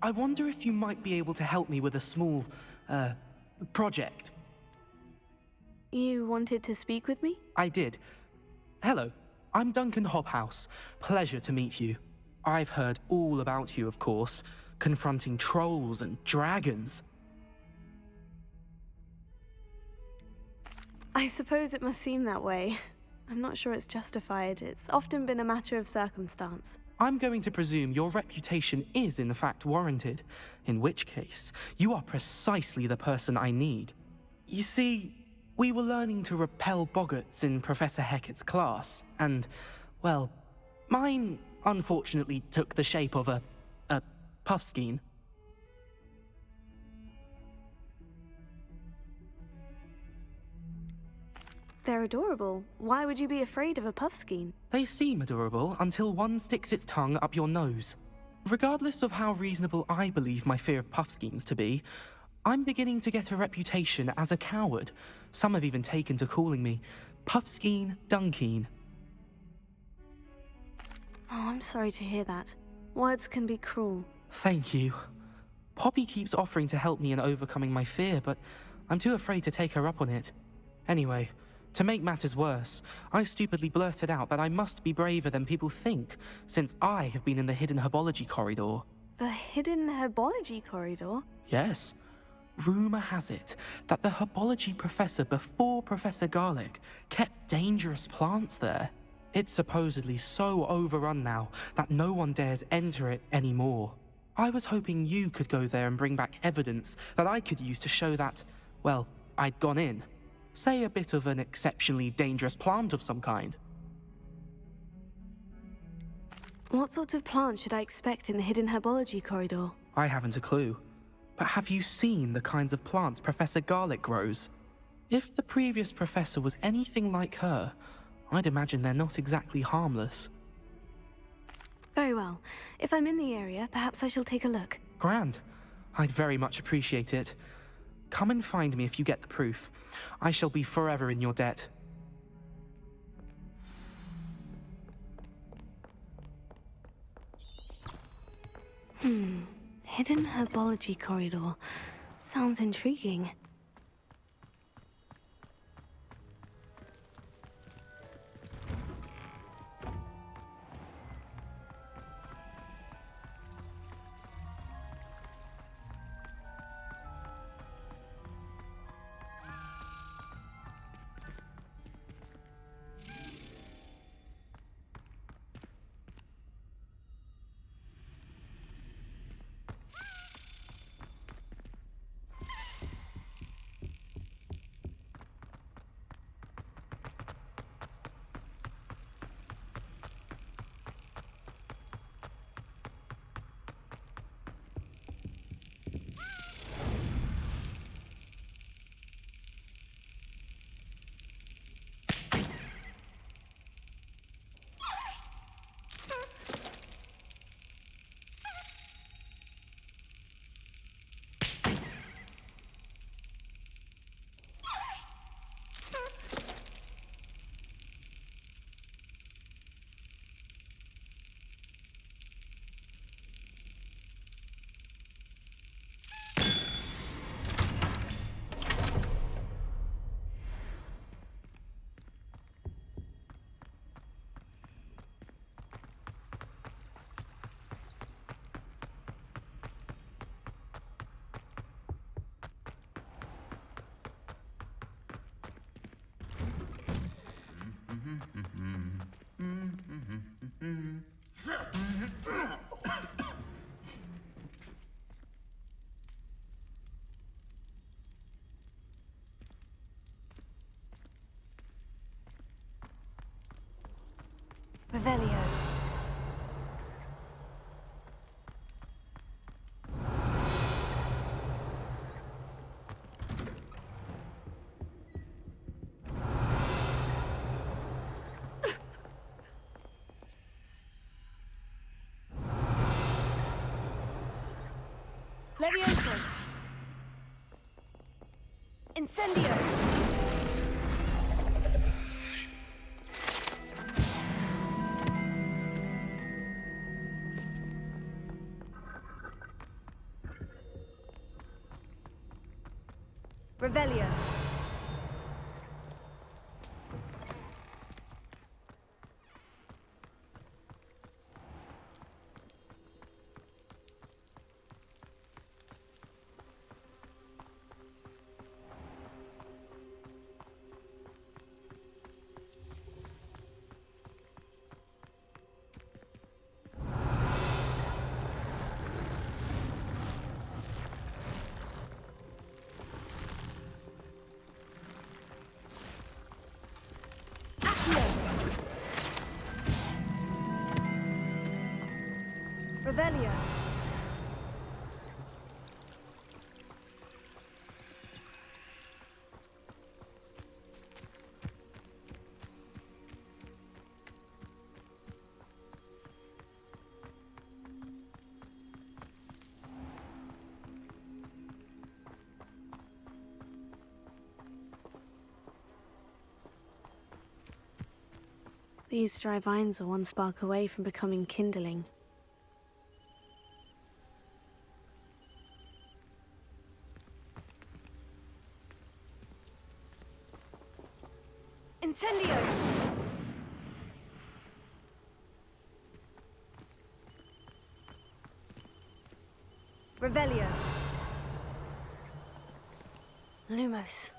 I wonder if you might be able to help me with a small, project. You wanted to speak with me? I did. Hello, I'm Duncan Hobhouse. Pleasure to meet you. I've heard all about you, of course, confronting trolls and dragons. I suppose it must seem that way. I'm not sure it's justified. It's often been a matter of circumstance. I'm going to presume your reputation is in fact warranted, in which case, you are precisely the person I need. You see, we were learning to repel boggarts in Professor Hecat's class, and, well, mine unfortunately took the shape of a puffskein. They're adorable. Why would you be afraid of a puffskein? They seem adorable until one sticks its tongue up your nose. Regardless of how reasonable I believe my fear of puffskeins to be, I'm beginning to get a reputation as a coward. Some have even taken to calling me Puffskein Dunkeen. Oh, I'm sorry to hear that. Words can be cruel. Thank you. Poppy keeps offering to help me in overcoming my fear, but I'm too afraid to take her up on it. Anyway, to make matters worse, I stupidly blurted out that I must be braver than people think, since I have been in the hidden herbology corridor. The hidden herbology corridor? Yes. Rumor has it that the herbology professor before Professor Garlic kept dangerous plants there. It's supposedly so overrun now that no one dares enter it anymore. I was hoping you could go there and bring back evidence that I could use to show that, well, I'd gone in. Say a bit of an exceptionally dangerous plant of some kind. What sort of plant should I expect in the hidden herbology corridor? I haven't a clue. But have you seen the kinds of plants Professor Garlic grows? If the previous professor was anything like her, I'd imagine they're not exactly harmless. Very well. If I'm in the area, perhaps I shall take a look. Grand. I'd very much appreciate it. Come and find me if you get the proof. I shall be forever in your debt. Hidden herbology corridor. Sounds intriguing. Revelio. Levioso. Incendio. Revelio. Revelio. These dry vines are one spark away from becoming kindling. Incendio! Revelio. Lumos.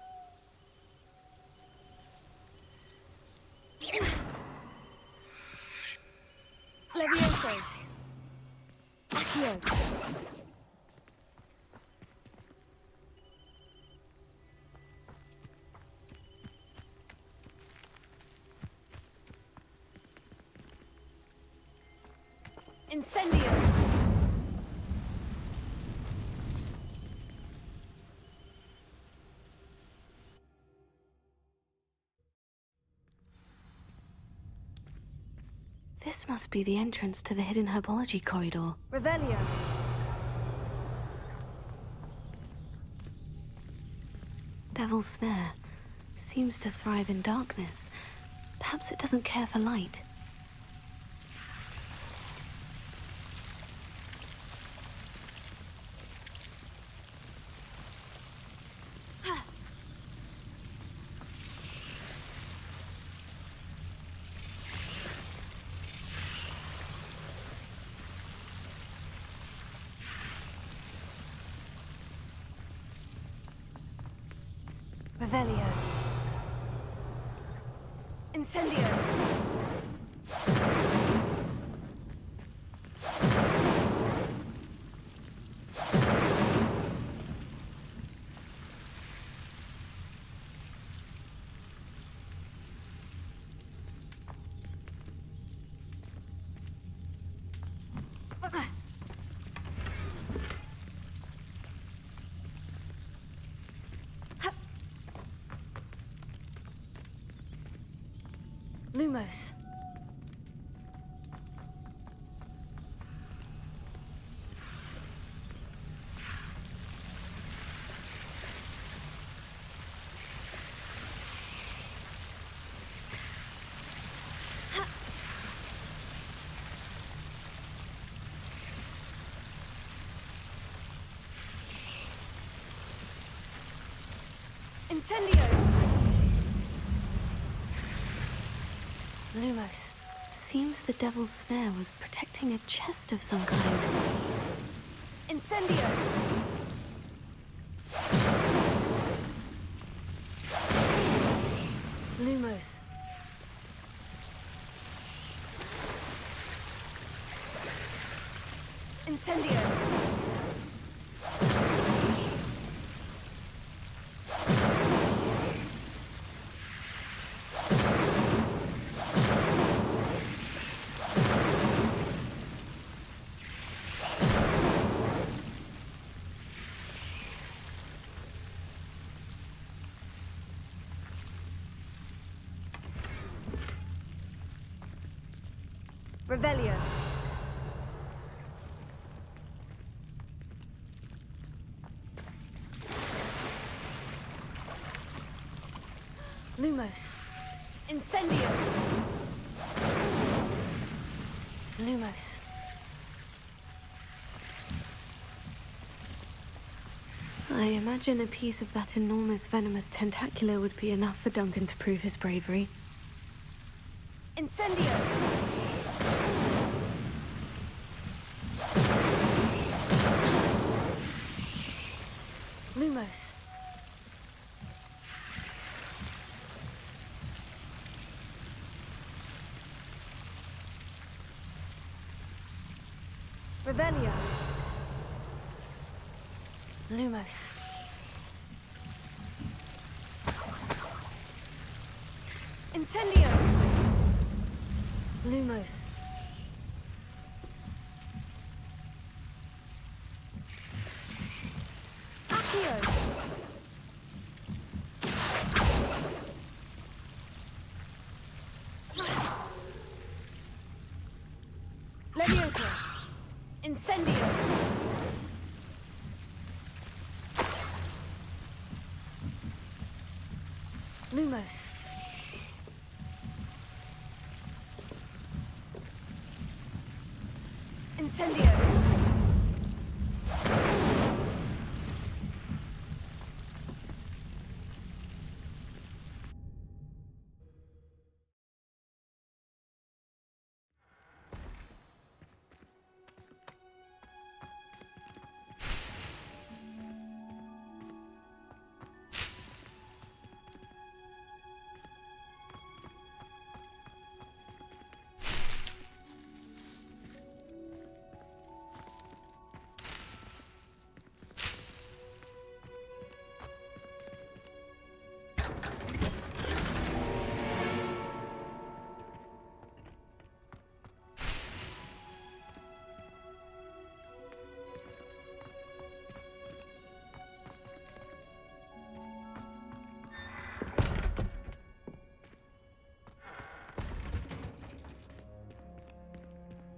Levioso. Accio. Incendio. This must be the entrance to the hidden herbology corridor. Revelio. Devil's Snare seems to thrive in darkness. Perhaps it doesn't care for light. Revelio. Incendio. Lumos. Incendio! Lumos. Seems the Devil's Snare was protecting a chest of some kind. Incendio! Lumos. Incendio! Revelio. Lumos. Incendio. Lumos. I imagine a piece of that enormous venomous tentacula would be enough for Duncan to prove his bravery. Incendio! Lumos. Revelio. Lumos. Incendio. Lumos. Accio. Leviosa. Incendio. Lumos. Incendio.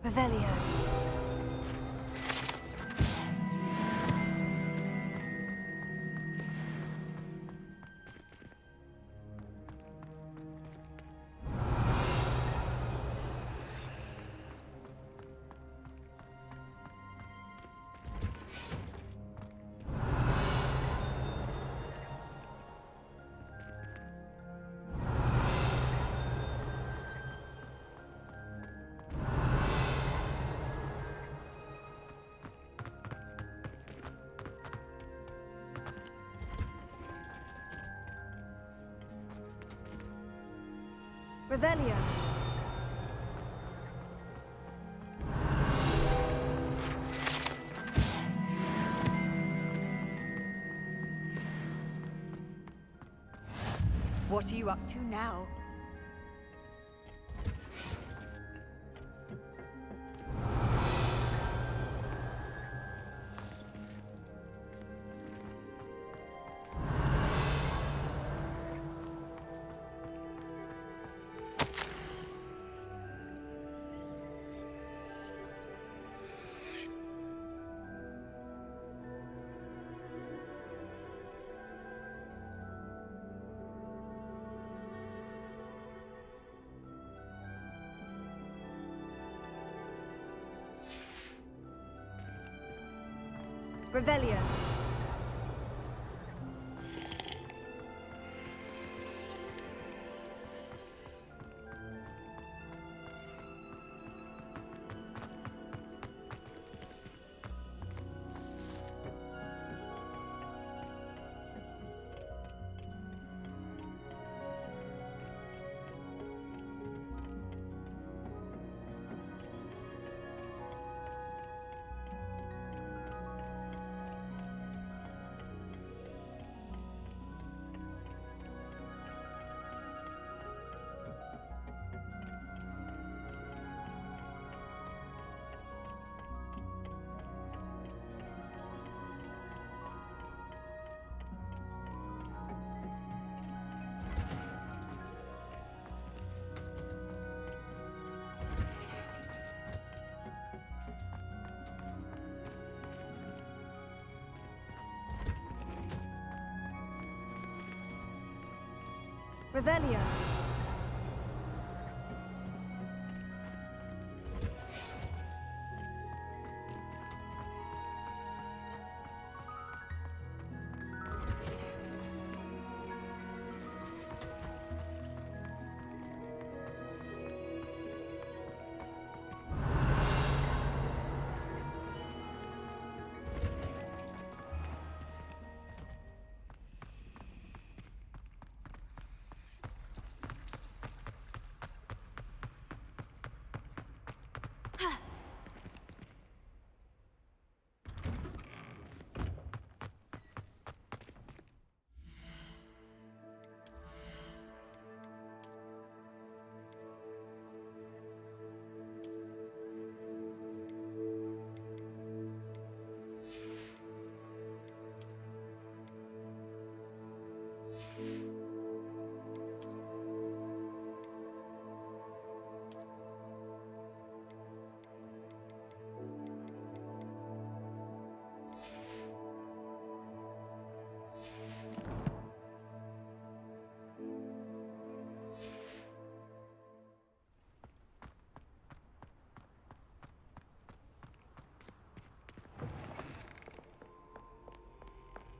Revelio. Revelio. What are you up to now? Revelio. Revelio.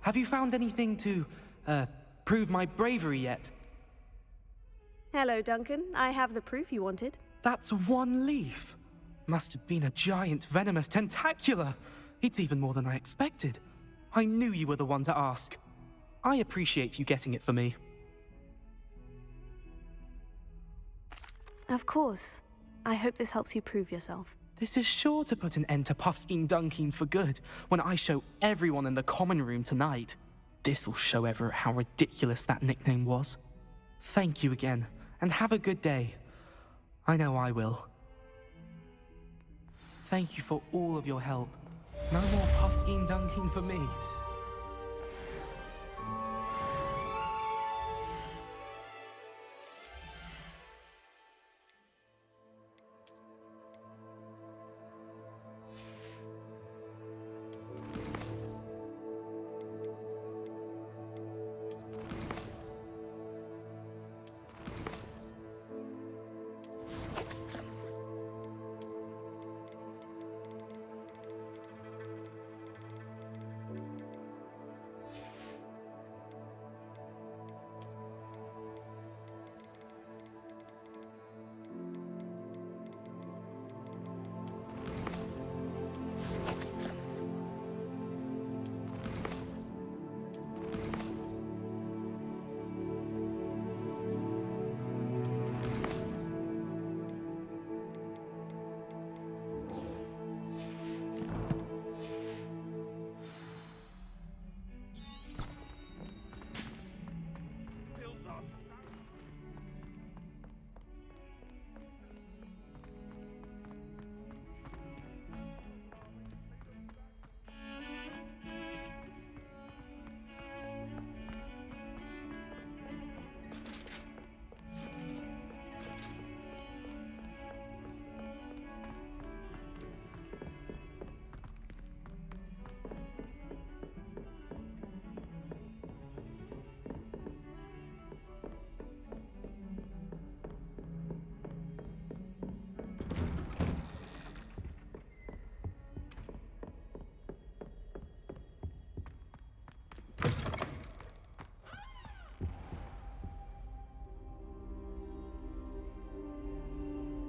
Have you found anything to, prove my bravery yet? Hello, Duncan. I have the proof you wanted. That's one leaf. Must have been a giant venomous tentacula. It's even more than I expected. I knew you were the one to ask. I appreciate you getting it for me. Of course. I hope this helps you prove yourself. This is sure to put an end to Puffskein Dunkeen for good when I show everyone in the common room tonight. This'll show Everett how ridiculous that nickname was. Thank you again, and have a good day. I know I will. Thank you for all of your help. No more Puffskein Dunkeen for me.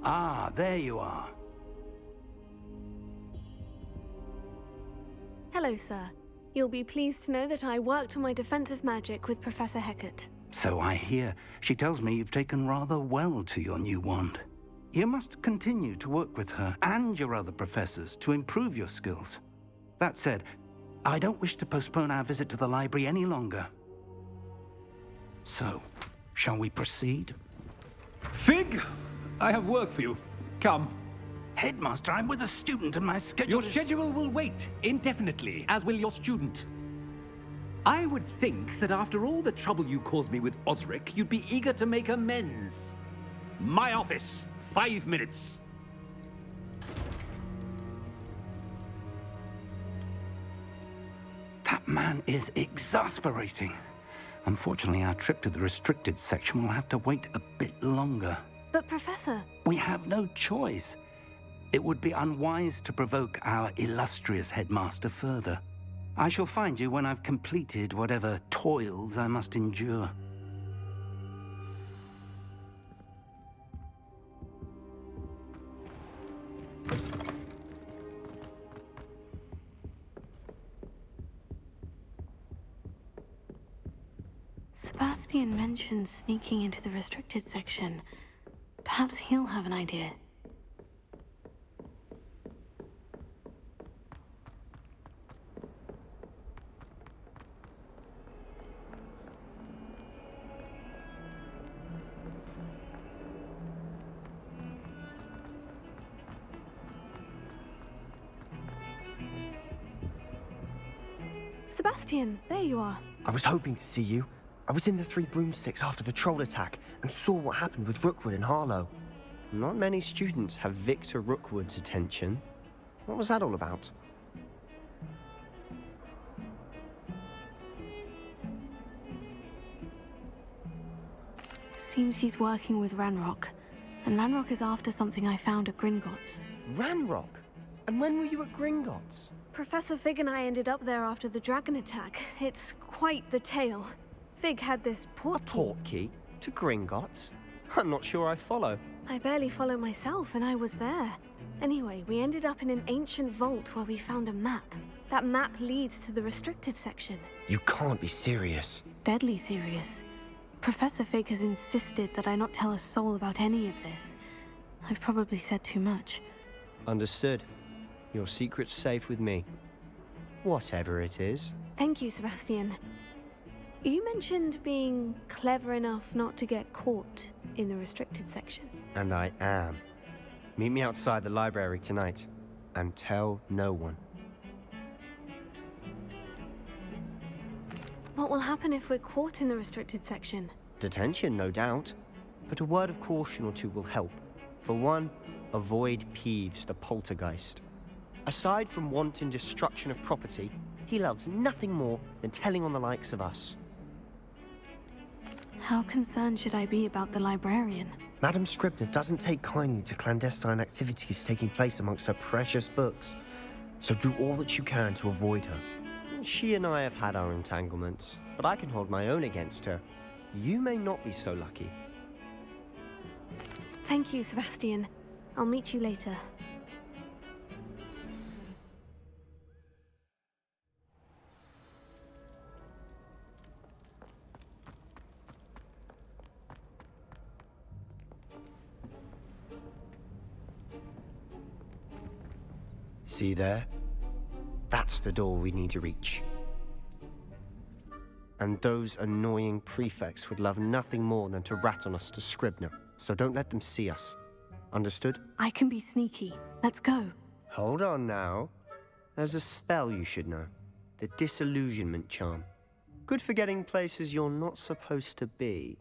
Ah, there you are. Hello, sir. You'll be pleased to know that I worked on my defensive magic with Professor Hecat. So I hear. She tells me you've taken rather well to your new wand. You must continue to work with her and your other professors to improve your skills. That said, I don't wish to postpone our visit to the library any longer. So, shall we proceed? Fig! I have work for you. Come. Headmaster, I'm with a student and my schedule Your is... schedule will wait indefinitely, as will your student. I would think that after all the trouble you caused me with Osric, you'd be eager to make amends. My office. 5 minutes. That man is exasperating. Unfortunately, our trip to the restricted section will have to wait a bit longer. But Professor... We have no choice. It would be unwise to provoke our illustrious headmaster further. I shall find you when I've completed whatever toils I must endure. Sebastian mentioned sneaking into the restricted section. Perhaps he'll have an idea. Sebastian, there you are. I was hoping to see you. I was in the Three Broomsticks after the troll attack and saw what happened with Rookwood and Harlow. Not many students have Victor Rookwood's attention. What was that all about? Seems he's working with Ranrock. And Ranrock is after something I found at Gringotts. Ranrock? And when were you at Gringotts? Professor Fig and I ended up there after the dragon attack. It's quite the tale. Fig had this port key. Portkey? To Gringotts? I'm not sure I follow. I barely follow myself, and I was there. Anyway, we ended up in an ancient vault where we found a map. That map leads to the restricted section. You can't be serious. Deadly serious. Professor Fig has insisted that I not tell a soul about any of this. I've probably said too much. Understood. Your secret's safe with me. Whatever it is. Thank you, Sebastian. You mentioned being clever enough not to get caught in the restricted section. And I am. Meet me outside the library tonight. And tell no one. What will happen if we're caught in the restricted section? Detention, no doubt. But a word of caution or two will help. For one, avoid Peeves, the poltergeist. Aside from wanton destruction of property, he loves nothing more than telling on the likes of us. How concerned should I be about the librarian? Madame Scribner doesn't take kindly to clandestine activities taking place amongst her precious books. So do all that you can to avoid her. She and I have had our entanglements, but I can hold my own against her. You may not be so lucky. Thank you, Sebastian. I'll meet you later. See there? That's the door we need to reach. And those annoying prefects would love nothing more than to rat on us to Scribner, so don't let them see us. Understood? I can be sneaky. Let's go. Hold on now. There's a spell you should know. The Disillusionment Charm. Good for getting places you're not supposed to be.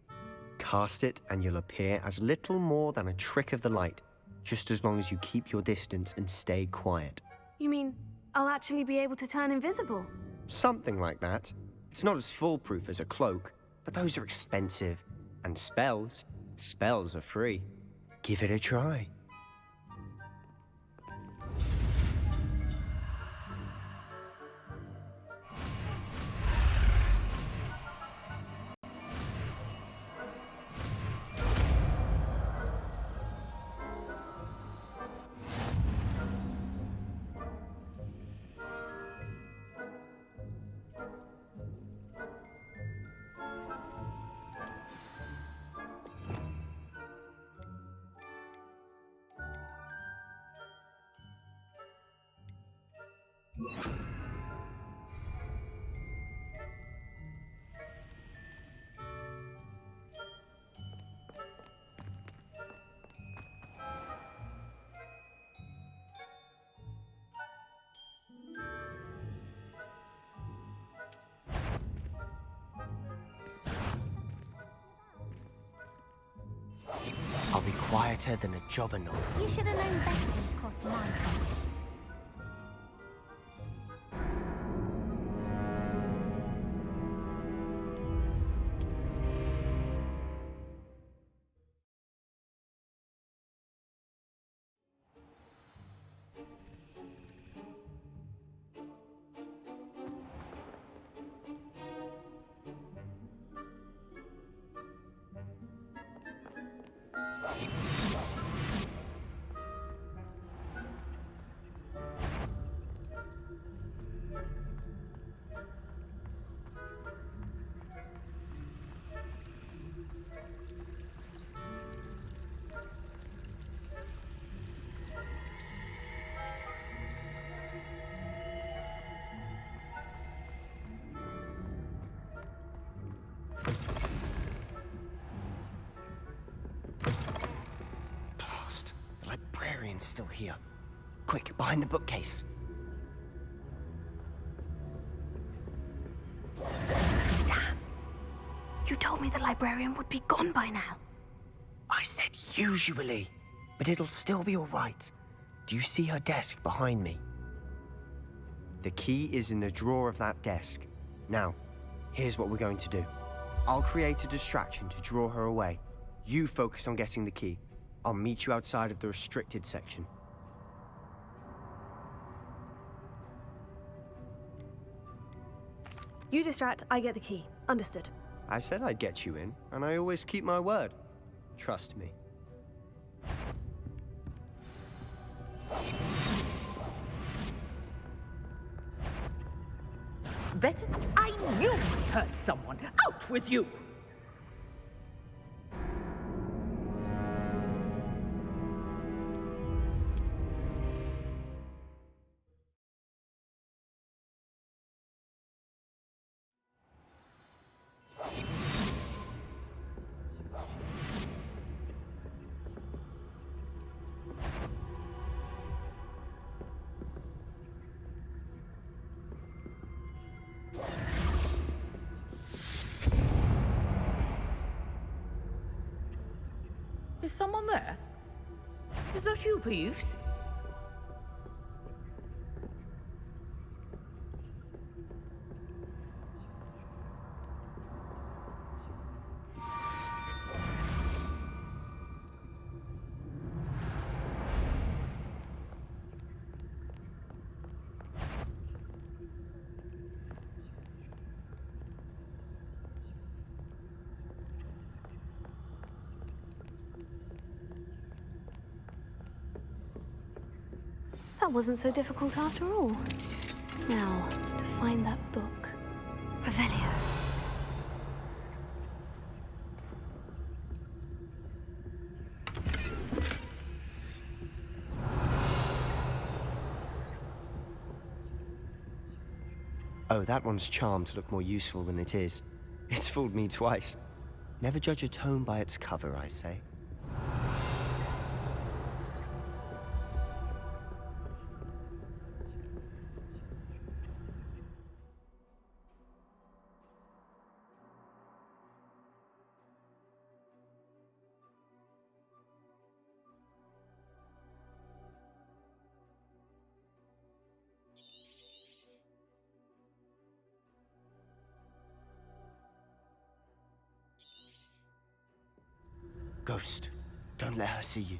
Cast it and you'll appear as little more than a trick of the light, just as long as you keep your distance and stay quiet. You mean I'll actually be able to turn invisible? Something like that. It's not as foolproof as a cloak, but those are expensive. And spells are free. Give it a try. I'll be quieter than a jobberknoll. You should have known better than to cross my path. can still hear. Quick, behind the bookcase. Damn. You told me the librarian would be gone by now. I said usually, but it'll still be all right. Do you see her desk behind me? The key is in the drawer of that desk. Now, here's what we're going to do. I'll create a distraction to draw her away. You focus on getting the key. I'll meet you outside of the restricted section. You distract, I get the key. Understood. I said I'd get you in, and I always keep my word. Trust me. Better? I knew we hurt someone. Out with you! Is someone there? Is that you, Peeves? That wasn't so difficult after all. Now, to find that book. Revelio. Oh, that one's charmed to look more useful than it is. It's fooled me twice. Never judge a tome by its cover, I say. Ghost, don't let her see you.